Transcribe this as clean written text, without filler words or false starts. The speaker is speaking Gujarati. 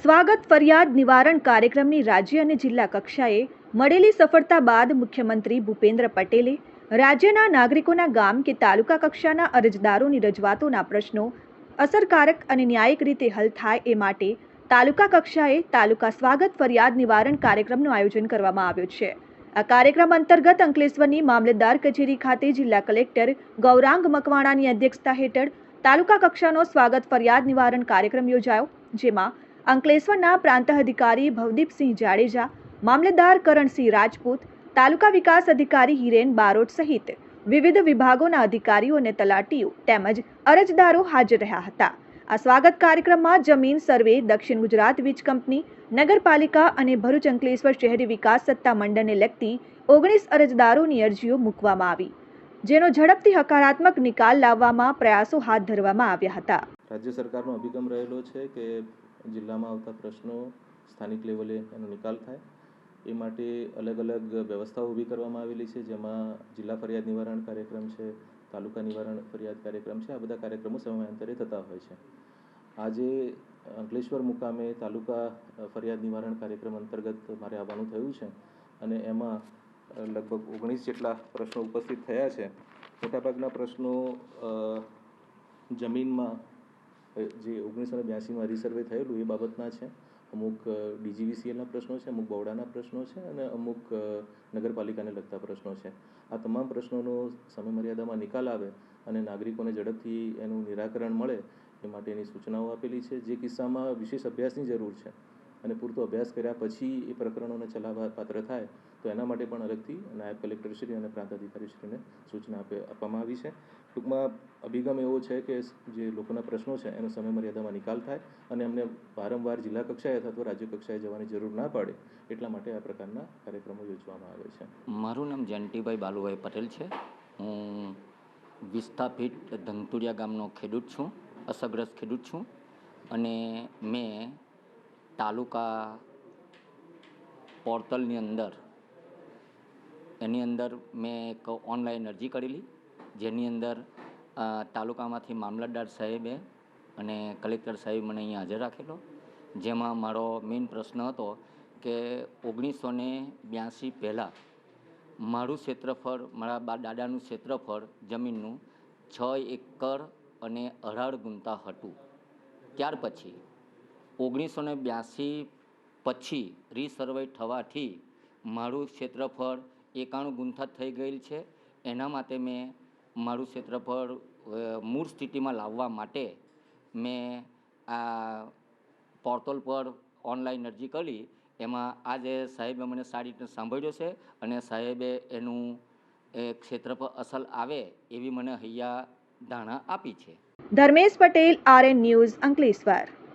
સ્વાગત ફરિયાદ નિવારણ કાર્યક્રમની રાજ્ય અને જિલ્લા કક્ષાએ મળેલી સફળતા બાદ મુખ્યમંત્રી ભૂપેન્દ્ર પટેલે રાજ્યના નાગરિકોના ગામ કે તાલુકા કક્ષાના અરજદારોની રજૂઆતોના પ્રશ્નો અસરકારક અને ન્યાયિક રીતે હલ થાય એ માટે તાલુકા કક્ષાએ તાલુકા સ્વાગત ફરિયાદ નિવારણ કાર્યક્રમનું આયોજન કરવામાં આવ્યું છે। આ કાર્યક્રમ અંતર્ગત અંકલેશ્વરની મામલતદાર કચેરી ખાતે જિલ્લા કલેક્ટર ગૌરાંગ મકવાણાની અધ્યક્ષતા હેઠળ તાલુકા કક્ષાનો સ્વાગત ફરિયાદ નિવારણ કાર્યક્રમ યોજાયો, જેમાં અંકલેશ્વરના પ્રાંત અધિકારી ભવદીપસિંહ જાડેજા, મામલતદાર કરણસિંહ રાજપૂત, તાલુકા વિકાસ અધિકારી હિરેન બારોટ સહિત વિવિધ વિભાગોના અધિકારીઓ અને તલાટીઓ તેમજ અરજદારો હાજર રહ્યા હતા। આ સ્વાગત કાર્યક્રમમાં જમીન સર્વે, દક્ષિણ ગુજરાત વીજ કંપની, નગરપાલિકા અને ભરૂચ અંકલેશ્વર શહેરી વિકાસ સત્તા મંડળને લગતી 19 અરજદારોની અરજીઓ મૂકવામાં આવી, જેનો ઝડપથી હકારાત્મક નિકાલ લાવવામાં પ્રયાસો હાથ ધરવામાં આવ્યા હતા। રાજ્ય સરકારનો અભિગમ રહેલો છે કે જિલ્લામાં આવતા પ્રશ્નો સ્થાનિક લેવલે એનો નિકાલ થાય એ માટે અલગ અલગ વ્યવસ્થાઓ ઊભી કરવામાં આવેલી છે, જેમાં જિલ્લા ફરિયાદ નિવારણ કાર્યક્રમ છે, તાલુકા નિવારણ ફરિયાદ કાર્યક્રમ છે। આ બધા કાર્યક્રમો સમયાંતરે થતા હોય છે। આજે અંકલેશ્વર મુકામે તાલુકા ફરિયાદ નિવારણ કાર્યક્રમ અંતર્ગત મારે આવવાનું થયું છે અને એમાં લગભગ 19 જેટલા પ્રશ્નો ઉપસ્થિત થયા છે। મોટાભાગના પ્રશ્નો જમીનમાં જે 1982માં રીસર્વે થયેલું એ બાબતના છે, અમુક ડીજીવીસીએલના પ્રશ્નો છે, અમુક બવડાના પ્રશ્નો છે અને અમુક નગરપાલિકાને લગતા પ્રશ્નો છે। આ તમામ પ્રશ્નોનો સમયમર્યાદામાં નિકાલ આવે અને નાગરિકોને ઝડપથી એનું નિરાકરણ મળે એ માટેની સૂચનાઓ આપેલી છે। જે કિસ્સામાં વિશેષ અભ્યાસની જરૂર છે અને પૂરતો અભ્યાસ કર્યા પછી એ પ્રકરણોને ચલાવવા પાત્ર થાય તો એના માટે પણ અલગથી નાયબ કલેક્ટરશ્રી અને પ્રાંત અધિકારીશ્રીને સૂચના આપવામાં આવી છે। ટૂંકમાં અભિગમ એવો છે કે જે લોકોના પ્રશ્નો છે એનો સમયમર્યાદામાં નિકાલ થાય અને અમને વારંવાર જિલ્લા કક્ષાએ અથવા તો રાજ્ય કક્ષાએ જવાની જરૂર ના પડે એટલા માટે આ પ્રકારના કાર્યક્રમો યોજવામાં આવે છે। મારું નામ જયંતિભાઈ બાલુભાઈ પટેલ છે। હું વિસ્થાપિત ધંતુરિયા ગામનો ખેડૂત છું, અસરગ્રસ્ત ખેડૂત છું અને મેં તાલુકા પોર્ટલની અંદર મેં એક ઓનલાઈન અરજી કરેલી, જેની અંદર તાલુકામાંથી મામલતદાર સાહેબે અને કલેક્ટર સાહેબ મને અહીંયા હાજર રાખેલો, જેમાં મારો મેઇન પ્રશ્ન હતો કે 1982 પહેલાં મારું ક્ષેત્રફળ, મારા દાદાનું ક્ષેત્રફળ જમીનનું 6 એકર અને 18 ગુંઠા હતું। ત્યાર પછી 1982 પછી રીસર્વે થવાથી મારું ક્ષેત્રફળ 91 ગુંઠા થઈ ગયેલ છે। એના માટે મેં મારું ક્ષેત્રફળ મૂળ સ્થિતિમાં લાવવા માટે મેં આ પોર્ટલ પર ઓનલાઈન અરજી કરી। એમાં આજે સાહેબે મને સારી રીતે સાંભળ્યો છે અને સાહેબે એનું ક્ષેત્રફળ અસલ આવે એવી મને હૈયા ધારણા આપી છે। Dharmesh Patel, RN news, Ankleshwar.